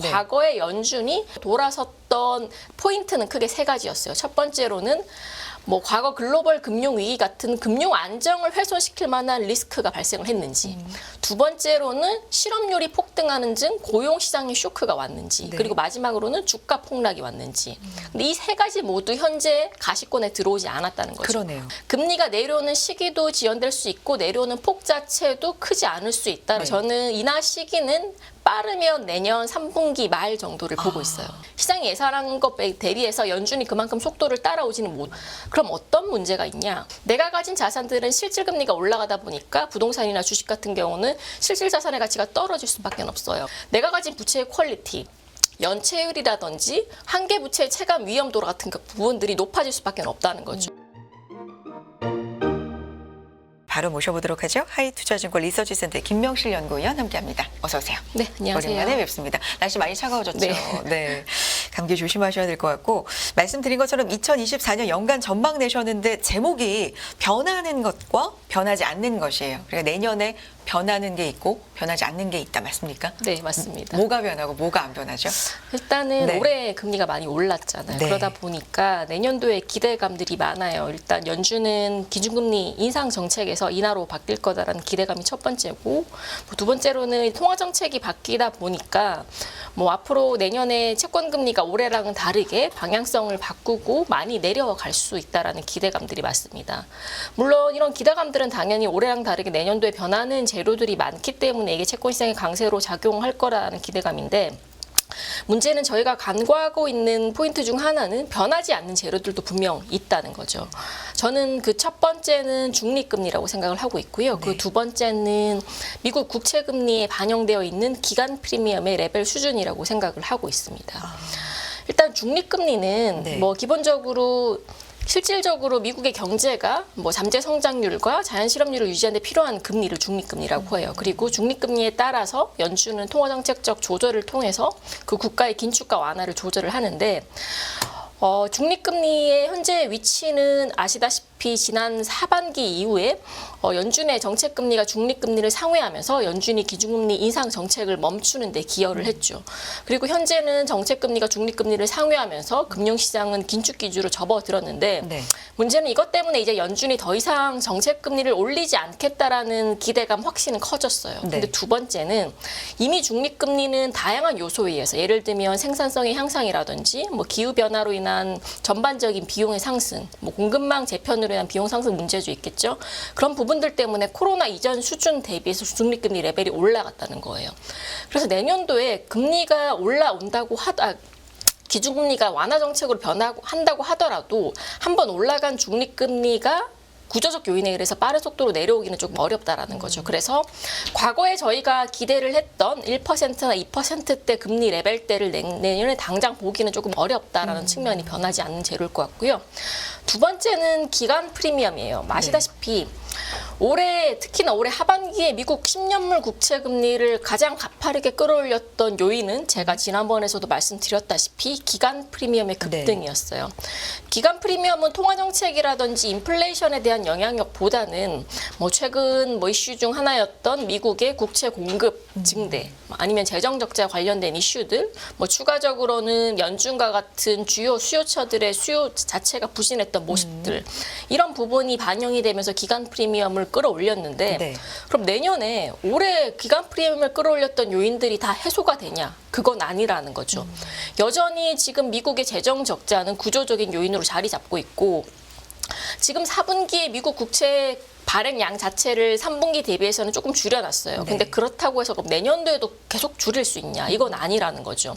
네. 과거에 연준이 돌아섰던 포인트는 크게 세 가지였어요. 첫 번째로는 뭐 과거 글로벌 금융 위기 같은 금융 안정을 훼손시킬 만한 리스크가 발생을 했는지, 두 번째로는 실업률이 폭등하는 등 고용 시장의 쇼크가 왔는지, 네. 그리고 마지막으로는 주가 폭락이 왔는지. 근데 이 세 가지 모두 현재 가시권에 들어오지 않았다는 거죠. 그러네요. 금리가 내려오는 시기도 지연될 수 있고 내려오는 폭 자체도 크지 않을 수 있다. 네. 저는 인하 시기는 빠르면 내년 3분기 말 정도를 보고 있어요. 시장이 예상한 것에 대비해서 연준이 그만큼 속도를 따라오지는 못. 그럼 어떤 문제가 있냐? 내가 가진 자산들은 실질 금리가 올라가다 보니까 부동산이나 주식 같은 경우는 실질 자산의 가치가 떨어질 수밖에 없어요. 내가 가진 부채의 퀄리티, 연체율이라든지 한계 부채의 체감 위험도 같은 그 부분들이 높아질 수밖에 없다는 거죠. 바로 모셔보도록 하죠. 하이투자증권 리서치센터의 김명실 연구위원 함께합니다. 어서 오세요. 네, 안녕하세요. 오랜만에 뵙습니다. 날씨 많이 차가워졌죠. 네. 네. 감기 조심하셔야 될 것 같고, 말씀드린 것처럼 2024년 연간 전망 내셨는데 제목이 변하는 것과 변하지 않는 것이에요. 그러니까 내년에 변하는 게 있고 변하지 않는 게 있다, 맞습니까? 네, 맞습니다. 뭐가 변하고 뭐가 안 변하죠? 일단은 네. 올해 금리가 많이 올랐잖아요. 네. 그러다 보니까 내년도에 기대감들이 많아요. 일단 연준은 기준금리 인상 정책에서 인하로 바뀔 거다라는 기대감이 첫 번째고, 두 번째로는 통화 정책이 바뀌다 보니까 뭐 앞으로 내년에 채권 금리가 올해랑은 다르게 방향성을 바꾸고 많이 내려갈 수 있다라는 기대감들이 많습니다. 물론 이런 기대감들은 당연히 올해랑 다르게 내년도에 변하는 재료들이 많기 때문에 이게 채권 시장의 강세로 작용할 거라는 기대감인데, 문제는 저희가 간과하고 있는 포인트 중 하나는 변하지 않는 재료들도 분명 있다는 거죠. 저는 그 첫 번째는 중립금리라고 생각을 하고 있고요. 그 두 번째는 미국 국채금리에 반영되어 있는 기간 프리미엄의 레벨 수준이라고 생각을 하고 있습니다. 일단 중립금리는 네. 뭐 기본적으로 실질적으로 미국의 경제가 뭐 잠재 성장률과 자연 실업률을 유지하는 데 필요한 금리를 중립금리라고 해요. 그리고 중립금리에 따라서 연준은 통화정책적 조절을 통해서 그 국가의 긴축과 완화를 조절을 하는데, 중립금리의 현재 위치는 아시다시피 지난 하반기 이후에 연준의 정책금리가 중립금리를 상회하면서 연준이 기준금리 인상 정책을 멈추는 데 기여를 했죠. 그리고 현재는 정책금리가 중립금리를 상회하면서 금융시장은 긴축 기조로 접어들었는데, 네. 문제는 이것 때문에 이제 연준이 더 이상 정책금리를 올리지 않겠다라는 기대감 확신은 커졌어요. 네. 근데 두 번째는 이미 중립금리는 다양한 요소에 의해서, 예를 들면 생산성의 향상이라든지 뭐 기후변화로 인한 전반적인 비용의 상승, 뭐 공급망 재편으로 인한 비용 상승 문제도 있겠죠. 그런 부분들 때문에 코로나 이전 수준 대비해서 중립금리 레벨이 올라갔다는 거예요. 그래서 내년도에 금리가 올라온다고 기준금리가 완화 정책으로 한다고 하더라도 한번 올라간 중립금리가 구조적 요인에 의해서 빠른 속도로 내려오기는 조금 어렵다라는 거죠. 그래서 과거에 저희가 기대를 했던 1%나 2%대 금리 레벨대를 내년에 당장 보기는 조금 어렵다라는 측면이 변하지 않는 재료일 것 같고요. 두 번째는 기간 프리미엄이에요. 아시다시피 올해, 특히나 올해 하반기에 미국 10년물 국채 금리를 가장 가파르게 끌어올렸던 요인은 제가 지난번에서도 말씀드렸다시피 기간 프리미엄의 급등이었어요. 기간 프리미엄은 통화 정책이라든지 인플레이션에 대한 영향력보다는 뭐 최근 뭐 이슈 중 하나였던 미국의 국채 공급 증대, 아니면 재정 적자 관련된 이슈들, 뭐 추가적으로는 연준과 같은 주요 수요처들의 수요 자체가 부진했던 모습들, 이런 부분이 반영이 되면서 기간 프리미엄을 끌어올렸는데, 네. 그럼 내년에 올해 기간 프리미엄을 끌어올렸던 요인들이 다 해소가 되냐? 그건 아니라는 거죠. 여전히 지금 미국의 재정 적자는 구조적인 요인으로 자리 잡고 있고, 지금 4분기에 미국 국채 발행량 자체를 3분기 대비해서는 조금 줄여놨어요. 근데 그렇다고 해서 내년도에도 계속 줄일 수 있냐? 이건 아니라는 거죠.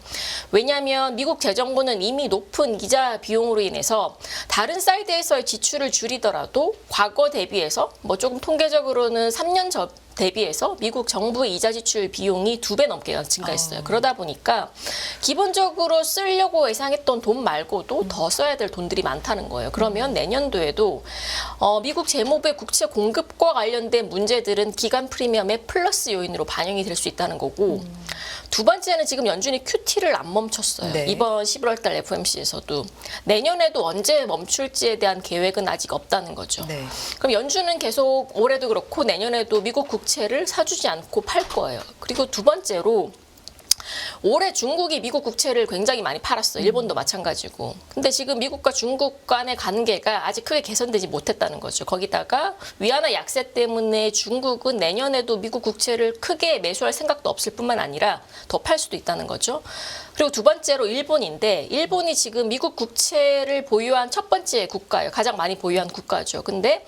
왜냐하면 미국 재정부는 이미 높은 이자 비용으로 인해서 다른 사이드에서의 지출을 줄이더라도 과거 대비해서 뭐 조금 통계적으로는 3년 전 대비해서 미국 정부의 이자 지출 비용이 2배 넘게 증가했어요. 그러다 보니까 기본적으로 쓰려고 예상했던 돈 말고도 더 써야 될 돈들이 많다는 거예요. 그러면 내년도에도 미국 재무부의 국채 공급과 관련된 문제들은 기간 프리미엄의 플러스 요인으로 반영이 될 수 있다는 거고, 두 번째는 지금 연준이 QT를 안 멈췄어요. 네. 이번 11월 달 FOMC에서도. 내년에도 언제 멈출지에 대한 계획은 아직 없다는 거죠. 네. 그럼 연준은 계속 올해도 그렇고 내년에도 미국 국채를 사주지 않고 팔 거예요. 그리고 두 번째로 올해 중국이 미국 국채를 굉장히 많이 팔았어요. 일본도 마찬가지고. 근데 지금 미국과 중국 간의 관계가 아직 크게 개선되지 못했다는 거죠. 거기다가 위안화 약세 때문에 중국은 내년에도 미국 국채를 크게 매수할 생각도 없을 뿐만 아니라 더 팔 수도 있다는 거죠. 그리고 두 번째로 일본인데 일본이 지금 미국 국채를 보유한 첫 번째 국가예요. 가장 많이 보유한 국가죠. 근데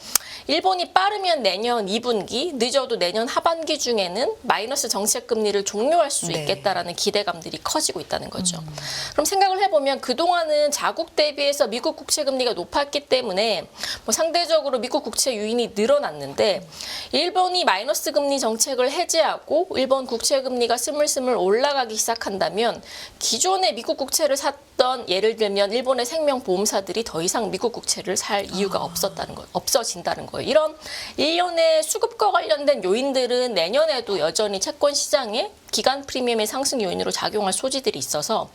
일본이 빠르면 내년 2분기, 늦어도 내년 하반기 중에는 마이너스 정책 금리를 종료할 수 네. 있겠다라는 기대감들이 커지고 있다는 거죠. 그럼 생각을 해보면 그동안은 자국 대비해서 미국 국채 금리가 높았기 때문에 뭐 상대적으로 미국 국채 유인이 늘어났는데 일본이 마이너스 금리 정책을 해제하고 일본 국채 금리가 스물스물 올라가기 시작한다면 기존의 미국 국채를 샀던 예를 들면 일본의 생명보험사들이 더 이상 미국 국채를 살 이유가 없어진다는 거예요. 이런 일련의 수급과 관련된 요인들은 내년에도 여전히 채권 시장에 기간 프리미엄의 상승 요인으로 작용할 소지들이 있어서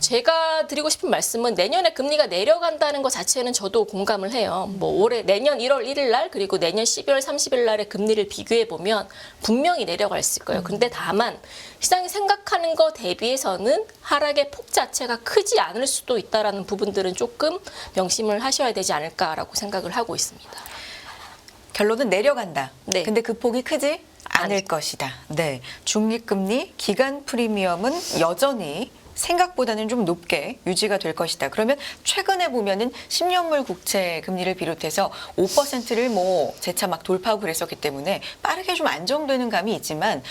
제가 드리고 싶은 말씀은 내년에 금리가 내려간다는 것 자체는 저도 공감을 해요. 뭐 올해 내년 1월 1일 날 그리고 내년 12월 30일 날의 금리를 비교해 보면 분명히 내려가 있을 거예요. 근데 다만 시장이 생각하는 것 대비해서는 하락의 폭 자체가 크지 않을 수도 있다라는 부분들은 조금 명심을 하셔야 되지 않을까라고 생각을 하고 있습니다. 결론은 내려간다. 네. 근데 그 폭이 크지 않을 것이다. 네. 중립금리, 기간 프리미엄은 여전히 생각보다는 좀 높게 유지가 될 것이다. 그러면 최근에 보면은 10년물 국채 금리를 비롯해서 5%를 뭐 재차 막 돌파하고 그랬었기 때문에 빠르게 좀 안정되는 감이 있지만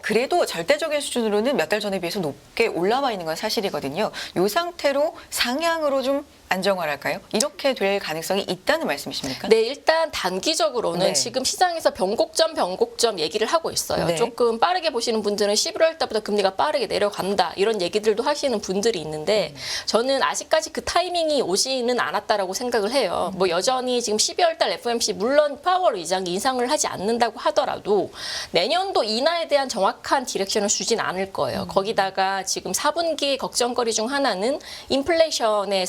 그래도 절대적인 수준으로는 몇 달 전에 비해서 높게 올라와 있는 건 사실이거든요. 이 상태로 상향으로 좀 안정화랄까요? 이렇게 될 가능성이 있다는 말씀이십니까? 네, 일단 단기적으로는 네. 지금 시장에서 변곡점 얘기를 하고 있어요. 네. 조금 빠르게 보시는 분들은 11월 달부터 금리가 빠르게 내려간다 이런 얘기들도 하시는 분들이 있는데 저는 아직까지 그 타이밍이 오지는 않았다라고 생각을 해요. 뭐 여전히 지금 12월 달 FOMC 물론 파월 의장이 인상을 하지 않는다고 하더라도 내년도 인하에 대한 정확한 디렉션을 주진 않을 거예요. 거기다가 지금 4분기의 걱정거리 중 하나는 인플레이션의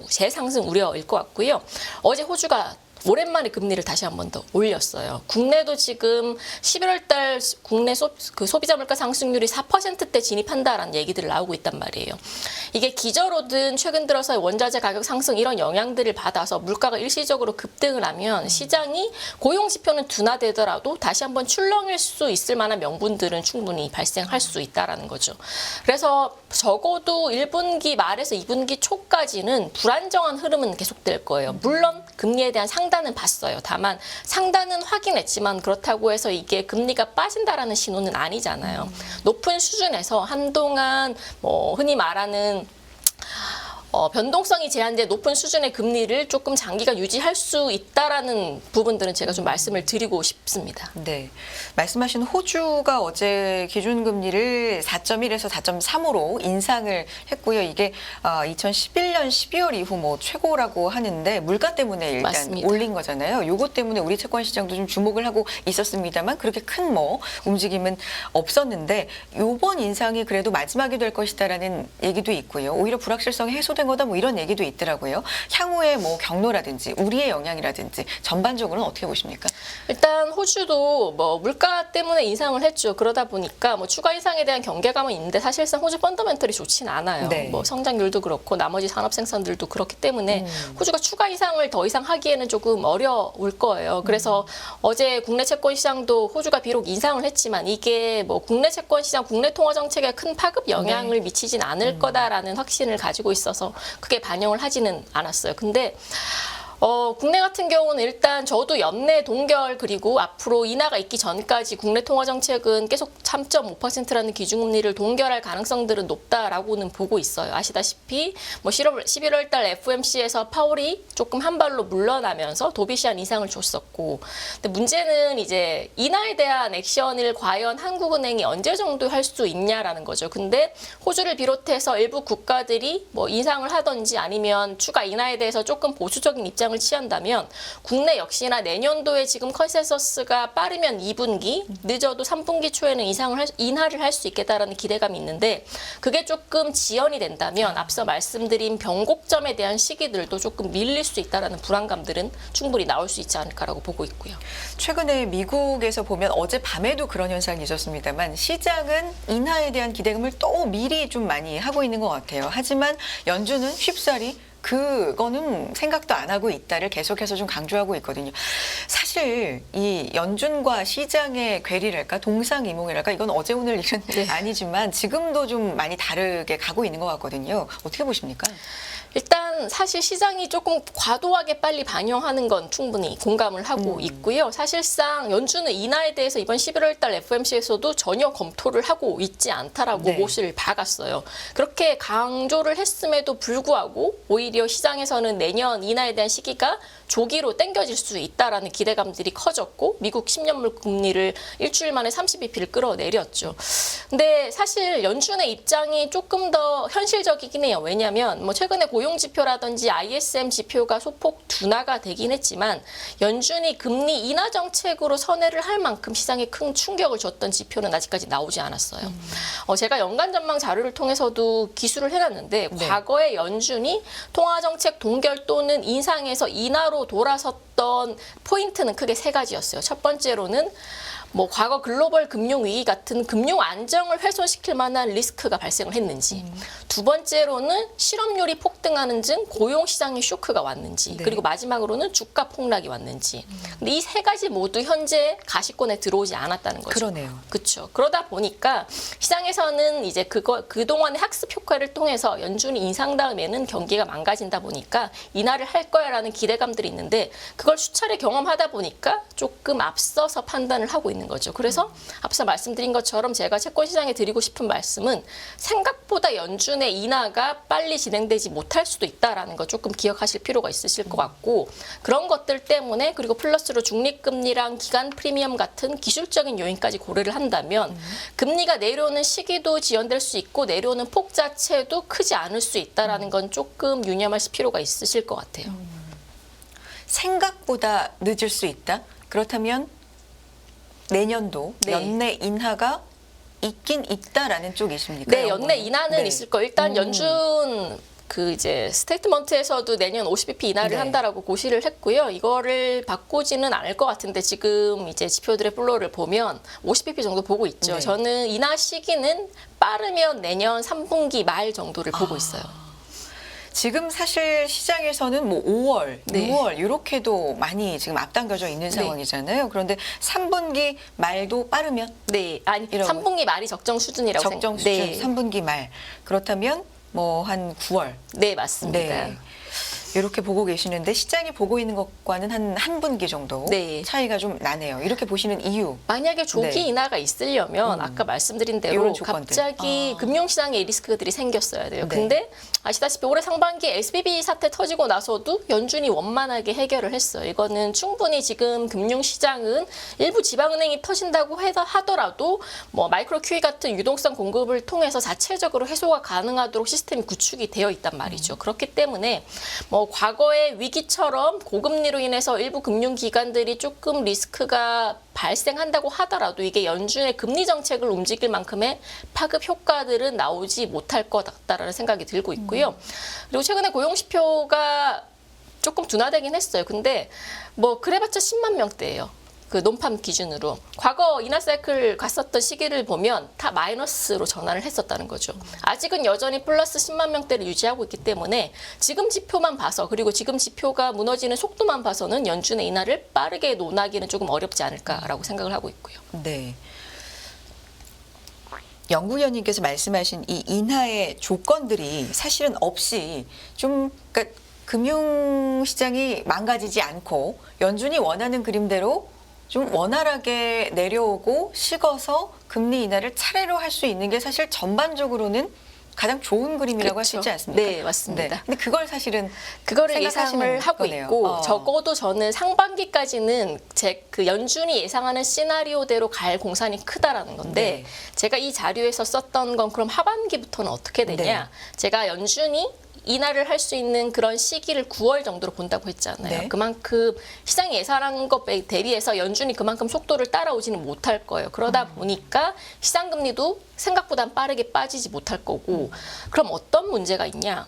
재상승 우려일 것 같고요. 어제 호주가 오랜만에 금리를 다시 한 번 더 올렸어요. 국내도 지금 11월 달 국내 소비자 물가 상승률이 4%대 진입한다라는 얘기들이 나오고 있단 말이에요. 이게 기저로든 최근 들어서 원자재 가격 상승 이런 영향들을 받아서 물가가 일시적으로 급등을 하면 시장이 고용 지표는 둔화되더라도 다시 한번 출렁일 수 있을 만한 명분들은 충분히 발생할 수 있다라는 거죠. 그래서 적어도 1분기 말에서 2분기 초까지는 불안정한 흐름은 계속될 거예요. 물론 금리에 대한 상단은 봤어요. 다만 상단은 확인했지만 그렇다고 해서 이게 금리가 빠진다라는 신호는 아니잖아요. 높은 수준에서 한동안 뭐 흔히 말하는 변동성이 제한된 높은 수준의 금리를 조금 장기간 유지할 수 있다라는 부분들은 제가 좀 말씀을 드리고 싶습니다. 네. 말씀하신 호주가 어제 기준금리를 4.1에서 4.3으로 인상을 했고요. 이게 2011년 12월 이후 뭐 최고라고 하는데 물가 때문에 일단 맞습니다. 올린 거잖아요. 요것 때문에 우리 채권 시장도 좀 주목을 하고 있었습니다만 그렇게 큰 뭐 움직임은 없었는데 요번 인상이 그래도 마지막이 될 것이다라는 얘기도 있고요. 오히려 불확실성이 해소된 거다 뭐 이런 얘기도 있더라고요. 향후의 뭐 경로라든지 우리의 영향이라든지 전반적으로는 어떻게 보십니까? 일단 호주도 뭐 물가 때문에 인상을 했죠. 그러다 보니까 뭐 추가 인상에 대한 경계감은 있는데 사실상 호주 펀더멘털이 좋지는 않아요. 네. 뭐 성장률도 그렇고 나머지 산업 생산들도 그렇기 때문에 호주가 추가 인상을 더 이상 하기에는 조금 어려울 거예요. 그래서 어제 국내 채권 시장도 호주가 비록 인상을 했지만 이게 뭐 국내 채권 시장, 국내 통화 정책에 큰 파급 영향을 미치진 않을 거다라는 확신을 가지고 있어서 크게 반영을 하지는 않았어요. 근데 국내 같은 경우는 일단 저도 연내 동결 그리고 앞으로 인하가 있기 전까지 국내 통화 정책은 계속 3.5%라는 기준금리를 동결할 가능성들은 높다라고는 보고 있어요. 아시다시피 뭐 11월 달 FOMC에서 파월이 조금 한 발로 물러나면서 도비시한 인상을 줬었고, 근데 문제는 이제 인하에 대한 액션을 과연 한국은행이 언제 정도 할 수 있냐라는 거죠. 근데 호주를 비롯해서 일부 국가들이 뭐 인상을 하든지 아니면 추가 인하에 대해서 조금 보수적인 입장을 입장을 취한다면 국내 역시나 내년도에 지금 컨센서스가 빠르면 2분기, 늦어도 3분기 초에는 인하를 할 수 있겠다라는 기대감이 있는데 그게 조금 지연이 된다면 앞서 말씀드린 변곡점에 대한 시기들도 조금 밀릴 수 있다라는 불안감들은 충분히 나올 수 있지 않을까라고 보고 있고요. 최근에 미국에서 보면 어제 밤에도 그런 현상이 있었습니다만 시장은 인하에 대한 기대감을 또 미리 좀 많이 하고 있는 것 같아요. 하지만 연준은 쉽사리 그거는 생각도 안 하고 있다를 계속해서 좀 강조하고 있거든요. 사실 이 연준과 시장의 괴리랄까 동상이몽이랄까 이건 어제 오늘 일은 아니지만 지금도 좀 많이 다르게 가고 있는 것 같거든요. 어떻게 보십니까? 일단 사실 시장이 조금 과도하게 빨리 반영하는 건 충분히 공감을 하고 있고요. 사실상 연준은 인하에 대해서 이번 11월 달 FOMC에서도 전혀 검토를 하고 있지 않다라고 네. 못을 박았어요. 그렇게 강조를 했음에도 불구하고 오히려 시장에서는 내년 인하에 대한 시기가 조기로 당겨질 수 있다라는 기대감들이 커졌고 미국 10년물 금리를 일주일 만에 30bp를 끌어내렸죠. 근데 사실 연준의 입장이 조금 더 현실적이긴 해요. 왜냐하면 뭐 최근에 고용 지표라든지 ISM 지표가 소폭 둔화가 되긴 했지만 연준이 금리 인하 정책으로 선회를 할 만큼 시장에 큰 충격을 줬던 지표는 아직까지 나오지 않았어요. 제가 연간 전망 자료를 통해서도 기술을 해놨는데 네. 과거에 연준이 통화 정책 동결 또는 인상에서 인하로 돌아섰던 포인트는 크게 세 가지였어요. 첫 번째로는 뭐 과거 글로벌 금융 위기 같은 금융 안정을 훼손시킬 만한 리스크가 발생을 했는지, 두 번째로는 실업률이 폭등하는 등 고용 시장의 쇼크가 왔는지, 네. 그리고 마지막으로는 주가 폭락이 왔는지. 근데 이 세 가지 모두 현재 가시권에 들어오지 않았다는 거죠. 그러네요. 그렇죠. 그러다 보니까 시장에서는 이제 그동안의 학습 효과를 통해서 연준이 인상 다음에는 경기가 망가진다 보니까 인하를 할 거야라는 기대감들이 있는데 그걸 수차례 경험하다 보니까 조금 앞서서 판단을 하고 있는 거죠. 그래서 앞서 말씀드린 것처럼 제가 채권 시장에 드리고 싶은 말씀은 생각보다 연준의 인하가 빨리 진행되지 못할 수도 있다라는 거 조금 기억하실 필요가 있으실 것 같고 그런 것들 때문에 그리고 플러스로 중립금리랑 기간 프리미엄 같은 기술적인 요인까지 고려를 한다면 금리가 내려오는 시기도 지연될 수 있고 내려오는 폭 자체도 크지 않을 수 있다라는 건 조금 유념하실 필요가 있으실 것 같아요. 생각보다 늦을 수 있다? 그렇다면 내년도 네. 연내 인하가 있긴 있다라는 쪽이십니까? 네, 연내 인하는 네. 있을 거예요. 일단 연준 그 이제 스테이트먼트에서도 내년 50bp 인하를 네. 한다라고 고시를 했고요. 이거를 바꾸지는 않을 것 같은데 지금 이제 지표들의 플로우를 보면 50bp 정도 보고 있죠. 네. 저는 인하 시기는 빠르면 내년 3분기 말 정도를 보고 있어요. 지금 사실 시장에서는 뭐 5월, 네. 6월 이렇게도 많이 지금 앞당겨져 있는 상황이잖아요. 그런데 3분기 말도 빠르면 네, 아니 이런 3분기 말이 적정 수준이라고 적정 수준 네. 3분기 말 그렇다면 뭐 한 9월 네, 맞습니다. 네. 이렇게 보고 계시는데 시장이 보고 있는 것과는 한 분기 정도 네. 차이가 좀 나네요. 이렇게 보시는 이유. 만약에 조기 네. 인하가 있으려면 아까 말씀드린 대로 이런 조건들. 갑자기 금융시장에 리스크들이 생겼어야 돼요. 네. 근데 아시다시피 올해 상반기에 SVB 사태 터지고 나서도 연준이 원만하게 해결을 했어요. 이거는 충분히 지금 금융시장은 일부 지방은행이 터진다고 하더라도 뭐 마이크로 QE 같은 유동성 공급을 통해서 자체적으로 해소가 가능하도록 시스템이 구축이 되어 있단 말이죠. 그렇기 때문에 뭐 과거의 위기처럼 고금리로 인해서 일부 금융기관들이 조금 리스크가 발생한다고 하더라도 이게 연준의 금리 정책을 움직일 만큼의 파급 효과들은 나오지 못할 것 같다라는 생각이 들고 있고요. 그리고 최근에 고용지표가 조금 둔화되긴 했어요. 근데 뭐 그래봤자 10만 명대예요. 그 논팜 기준으로 과거 인하 사이클 갔었던 시기를 보면 다 마이너스로 전환을 했었다는 거죠. 아직은 여전히 플러스 10만 명대를 유지하고 있기 때문에 지금 지표만 봐서 그리고 지금 지표가 무너지는 속도만 봐서는 연준의 인하를 빠르게 논하기는 조금 어렵지 않을까라고 생각을 하고 있고요. 네. 연구위원님께서 말씀하신 이 인하의 조건들이 사실은 없이 좀 그러니까 금융시장이 망가지지 않고 연준이 원하는 그림대로 좀 원활하게 내려오고 식어서 금리 인하를 차례로 할 수 있는 게 사실 전반적으로는 가장 좋은 그림이라고 할 수 있지 않습니까? 네, 맞습니다. 근데 그걸 사실은 그거를 생각하시는 예상을 하고 거네요. 있고 적어도 저는 상반기까지는 그 연준이 예상하는 시나리오대로 갈 공산이 크다라는 건데 네. 제가 이 자료에서 썼던 건 그럼 하반기부터는 어떻게 되냐? 네. 제가 연준이 인하를 할 수 있는 그런 시기를 9월 정도로 본다고 했잖아요. 네. 그만큼 시장이 예상한 것에 대비해서 연준이 그만큼 속도를 따라오지는 못할 거예요. 그러다 보니까 시장 금리도 생각보다 빠르게 빠지지 못할 거고, 그럼 어떤 문제가 있냐?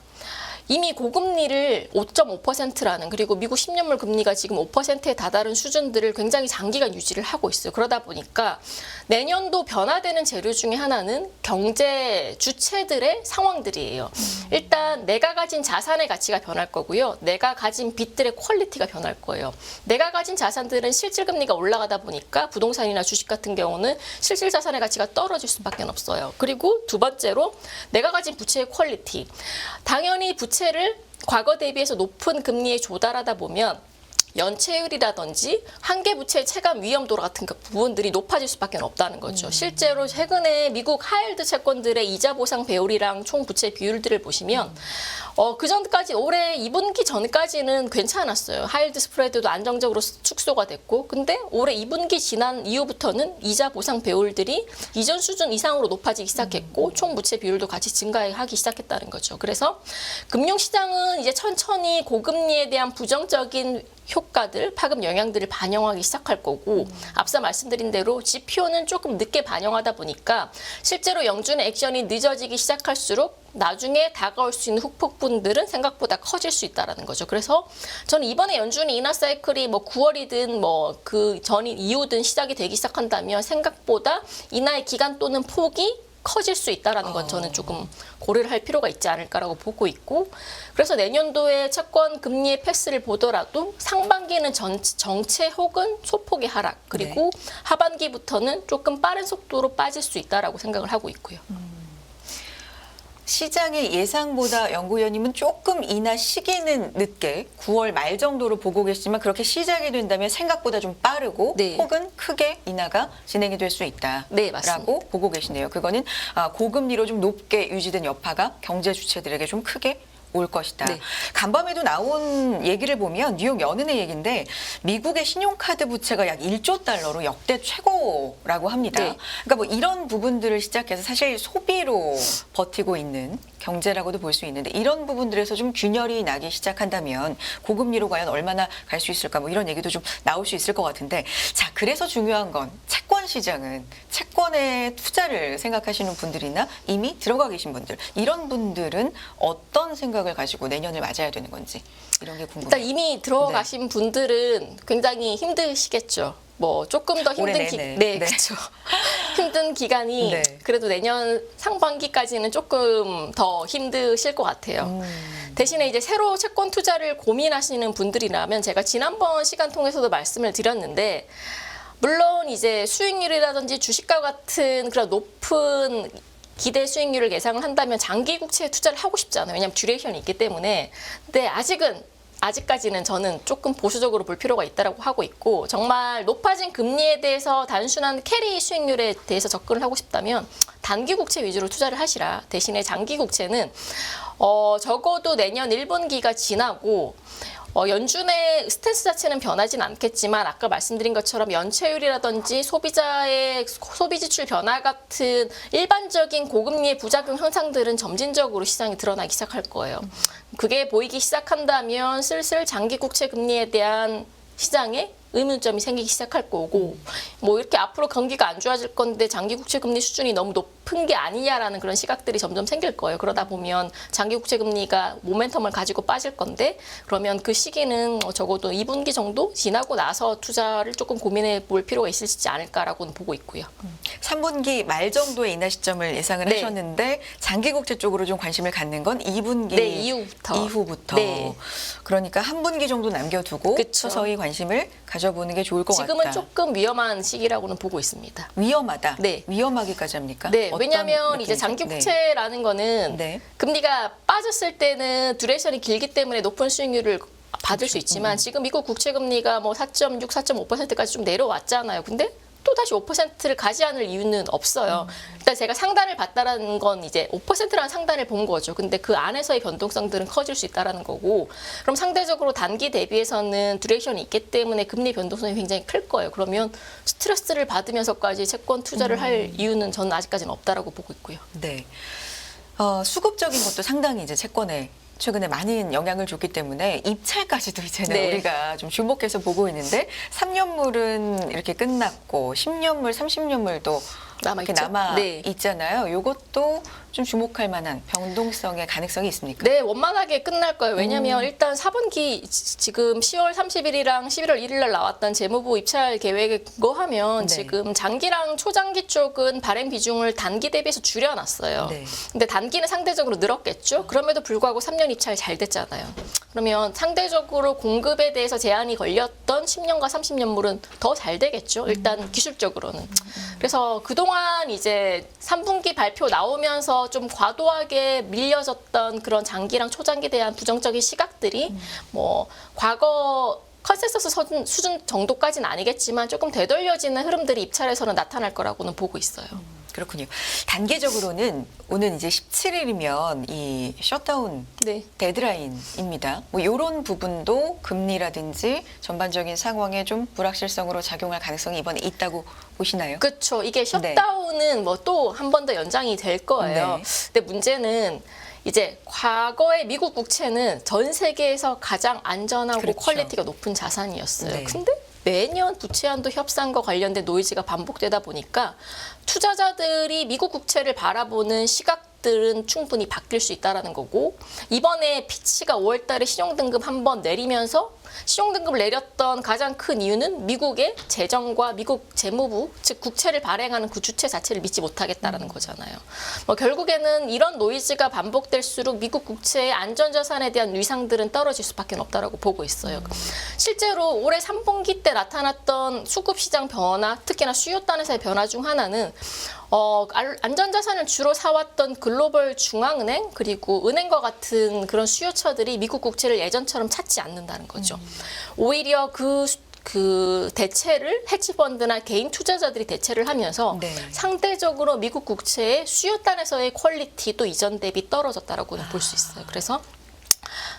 이미 고금리를 5.5%라는, 그리고 미국 10년물 금리가 지금 5%에 다다른 수준들을 굉장히 장기간 유지를 하고 있어요. 그러다 보니까 내년도 변화되는 재료 중에 하나는 경제 주체들의 상황들이에요. 일단 내가 가진 자산의 가치가 변할 거고요. 내가 가진 빚들의 퀄리티가 변할 거예요. 내가 가진 자산들은 실질 금리가 올라가다 보니까 부동산이나 주식 같은 경우는 실질 자산의 가치가 떨어질 수밖에 없어요. 그리고 두 번째로 내가 가진 부채의 퀄리티. 당연히 부채를 과거 대비해서 높은 금리에 조달하다 보면 연체율이라든지 한계 부채 체감 위험도 같은 부분들이 높아질 수밖에 없다는 거죠. 실제로 최근에 미국 하이힐드 채권들의 이자 보상 배율이랑 총 부채 비율들을 보시면 그 전까지 올해 2분기 전까지는 괜찮았어요. 하이힐드 스프레드도 안정적으로 축소가 됐고, 근데 올해 2분기 지난 이후부터는 이자 보상 배율들이 이전 수준 이상으로 높아지기 시작했고, 총 부채 비율도 같이 증가하기 시작했다는 거죠. 그래서 금융시장은 이제 천천히 고금리에 대한 부정적인 효과들, 파급 영향들을 반영하기 시작할 거고, 앞서 말씀드린 대로 지표는 조금 늦게 반영하다 보니까 실제로 영준의 액션이 늦어지기 시작할수록 나중에 다가올 수 있는 후폭분들은 생각보다 커질 수 있다라는 거죠. 그래서 저는 이번에 연준이 인하 사이클이 뭐 9월이든 뭐 그 전인 이후든 시작이 되기 시작한다면 생각보다 인하의 기간 또는 폭이 커질 수 있다라는 건 저는 조금 고려를 할 필요가 있지 않을까라고 보고 있고, 그래서 내년도에 채권 금리의 패스를 보더라도 상반기는 정체 혹은 소폭의 하락, 그리고 하반기부터는 조금 빠른 속도로 빠질 수 있다라고 생각을 하고 있고요. 시장의 예상보다 연구위원님은 조금 인하 시기는 늦게 9월 말 정도로 보고 계시지만, 그렇게 시작이 된다면 생각보다 좀 빠르고 네. 혹은 크게 인하가 진행이 될 수 있다라고 네, 맞습니다. 보고 계시네요. 그거는 고금리로 좀 높게 유지된 여파가 경제 주체들에게 좀 크게 올 것이다. 네. 간밤에도 나온 얘기를 보면 뉴욕 연은의 얘기인데, 미국의 신용카드 부채가 약 1조 달러로 역대 최고라고 합니다. 네. 그러니까 뭐 이런 부분들을 시작해서 사실 소비로 버티고 있는 경제라고도 볼 수 있는데, 이런 부분들에서 좀 균열이 나기 시작한다면 고금리로 과연 얼마나 갈 수 있을까, 뭐 이런 얘기도 좀 나올 수 있을 것 같은데, 자, 그래서 중요한 건 채권 시장은 채권에 투자를 생각하시는 분들이나 이미 들어가 계신 분들, 이런 분들은 어떤 생각을 가지고 내년을 맞아야 되는 건지, 이런 게 궁금해요. 일단 이미 들어가신 분들은 굉장히 힘드시겠죠. 뭐 조금 더 올해 힘든 내내. 네, 네. 그렇죠. 힘든 기간이 네. 그래도 내년 상반기까지는 조금 더 힘드실 것 같아요. 대신에 이제 새로 채권 투자를 고민하시는 분들이라면, 제가 지난번 시간 통해서도 말씀을 드렸는데, 물론 이제 수익률이라든지 주식과 같은 그런 높은 기대 수익률을 예상을 한다면 장기 국채에 투자를 하고 싶지 않아요. 왜냐하면 듀레이션이 있기 때문에. 근데 아직까지는 저는 조금 보수적으로 볼 필요가 있다고 하고 있고, 정말 높아진 금리에 대해서 단순한 캐리 수익률에 대해서 접근을 하고 싶다면 단기 국채 위주로 투자를 하시라. 대신에 장기 국채는 적어도 내년 1분기가 지나고 연준의 스탠스 자체는 변하진 않겠지만, 아까 말씀드린 것처럼 연체율이라든지 소비자의 소비 지출 변화 같은 일반적인 고금리의 부작용 현상들은 점진적으로 시장에 드러나기 시작할 거예요. 그게 보이기 시작한다면 슬슬 장기 국채 금리에 대한 시장에 의문점이 생기기 시작할 거고, 뭐 이렇게 앞으로 경기가 안 좋아질 건데 장기 국채 금리 수준이 너무 높은 게 아니냐라는 그런 시각들이 점점 생길 거예요. 그러다 보면 장기 국채 금리가 모멘텀을 가지고 빠질 건데, 그러면 그 시기는 적어도 2분기 정도 지나고 나서 투자를 조금 고민해 볼 필요가 있을지 않을까라고는 보고 있고요. 3분기 말 정도의 인하 시점을 예상을 네. 하셨는데, 장기 국채 쪽으로 좀 관심을 갖는 건 2분기 네, 이후부터. 네. 그러니까 한 분기 정도 남겨두고 그쵸. 서서히 관심을 가져보는 게 좋을 것 지금은 같다. 조금 위험한 시기라고는 보고 있습니다. 위험하다. 네. 위험하기까지 합니까? 네, 어떤 왜냐하면 이제 느낌이죠? 장기 네. 국채라는 거는 네. 금리가 빠졌을 때는 듀레이션이 길기 때문에 높은 수익률을 받을 수 있지만, 지금 미국 국채 금리가 뭐 4.6, 4.5%까지 좀 내려왔잖아요. 근데 또 다시 5%를 가지 않을 이유는 없어요. 일단 제가 상단을 봤다라는 건 이제 5%라는 상단을 본 거죠. 근데 그 안에서의 변동성들은 커질 수 있다라는 거고, 그럼 상대적으로 단기 대비해서는 듀레이션이 있기 때문에 금리 변동성이 굉장히 클 거예요. 그러면 스트레스를 받으면서까지 채권 투자를 할 이유는 저는 아직까지는 없다라고 보고 있고요. 네. 수급적인 것도 상당히 이제 채권에 최근에 많은 영향을 줬기 때문에 입찰까지도 이제는 네. 우리가 좀 주목해서 보고 있는데 3년물은 이렇게 끝났고 10년물, 30년물도 이렇게 남아있죠? 남아 네. 있잖아요. 이것도 좀 주목할 만한 변동성의 가능성이 있습니까? 네, 원만하게 끝날 거예요. 왜냐하면 일단 4분기 지금 10월 30일이랑 11월 1일 날 나왔던 재무부 입찰 계획거 하면 네. 지금 장기랑 초장기 쪽은 발행 비중을 단기 대비해서 줄여놨어요. 네. 근데 단기는 상대적으로 늘었겠죠. 그럼에도 불구하고 3년 입찰 잘 됐잖아요. 그러면 상대적으로 공급에 대해서 제한이 걸렸던 10년과 30년물은 더 잘 되겠죠. 일단 기술적으로는. 그래서 그동안 이제 3분기 발표 나오면서 좀 과도하게 밀려졌던 그런 장기랑 초장기에 대한 부정적인 시각들이 뭐 과거 컨센서스 수준 정도까지는 아니겠지만 조금 되돌려지는 흐름들이 입찰에서는 나타날 거라고는 보고 있어요. 그렇군요. 단계적으로는 오늘 이제 17일이면 이 셧다운 네. 데드라인입니다. 뭐 이런 부분도 금리라든지 전반적인 상황에 좀 불확실성으로 작용할 가능성이 이번에 있다고 보시나요? 그렇죠. 이게 셧다운은 뭐 또 한 번 더 연장이 될 거예요. 네. 근데 문제는 이제 과거의 미국 국채는 전 세계에서 가장 안전하고 그렇죠. 퀄리티가 높은 자산이었어요. 네. 근데 매년 부채한도 협상과 관련된 노이즈가 반복되다 보니까 투자자들이 미국 국채를 바라보는 시각들은 충분히 바뀔 수 있다는 거고, 이번에 피치가 5월 달에 신용등급 한번 내리면서 신용등급을 내렸던 가장 큰 이유는 미국의 재정과 미국 재무부, 즉 국채를 발행하는 그 주체 자체를 믿지 못하겠다라는 거잖아요. 뭐 결국에는 이런 노이즈가 반복될수록 미국 국채의 안전자산에 대한 위상들은 떨어질 수밖에 없다라고 보고 있어요. 실제로 올해 3분기 때 나타났던 수급시장 변화, 특히나 수요단에서의 변화 중 하나는 안전자산을 주로 사왔던 글로벌 중앙은행 그리고 은행과 같은 그런 수요처들이 미국 국채를 예전처럼 찾지 않는다는 거죠. 오히려 그 대체를 헤지펀드나 개인 투자자들이 대체를 하면서 네. 상대적으로 미국 국채의 수요단에서의 퀄리티도 이전 대비 떨어졌다라고는 볼 수 있어요. 그래서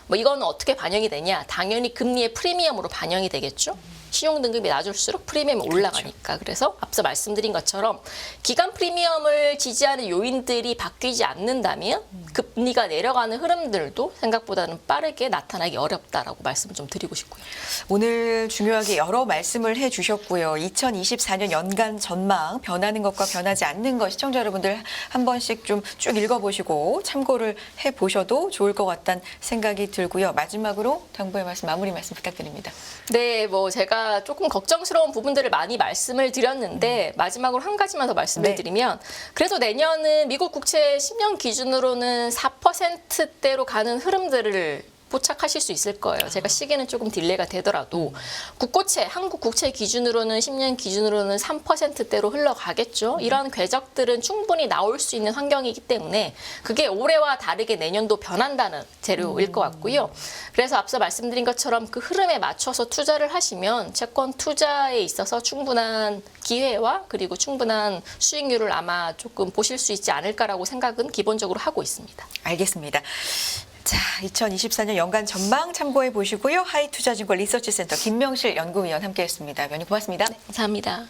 뭐 이거는 어떻게 반영이 되냐? 당연히 금리의 프리미엄으로 반영이 되겠죠. 신용 등급이 낮을수록 프리미엄이 올라가니까. 그래서 앞서 말씀드린 것처럼 기간 프리미엄을 지지하는 요인들이 바뀌지 않는다면 금리가 내려가는 흐름들도 생각보다는 빠르게 나타나기 어렵다라고 말씀을 좀 드리고 싶고요. 오늘 중요하게 여러 말씀을 해주셨고요. 2024년 연간 전망, 변하는 것과 변하지 않는 것, 시청자 여러분들 한 번씩 좀 쭉 읽어보시고 참고를 해보셔도 좋을 것 같다는 생각이 들고요. 마지막으로 당부의 말씀, 마무리 말씀 부탁드립니다. 네, 뭐 제가 조금 걱정스러운 부분들을 많이 말씀을 드렸는데 마지막으로 한 가지만 더 말씀을 네. 드리면, 그래도 내년은 미국 국채 10년 기준으로는 4%대로 가는 흐름들을 포착하실 수 있을 거예요. 제가 시기는 조금 딜레이가 되더라도 국고채, 한국 국채 기준으로는 10년 기준으로는 3%대로 흘러가겠죠. 이런 궤적들은 충분히 나올 수 있는 환경이기 때문에 그게 올해와 다르게 내년도 변한다는 재료일 것 같고요. 그래서 앞서 말씀드린 것처럼 그 흐름에 맞춰서 투자를 하시면 채권 투자에 있어서 충분한 기회와 그리고 충분한 수익률을 아마 조금 보실 수 있지 않을까라고 생각은 기본적으로 하고 있습니다. 알겠습니다. 자, 2024년 연간 전망 참고해 보시고요. 하이투자증권 리서치센터 김명실 연구위원 함께했습니다. 위원님 고맙습니다. 감사합니다.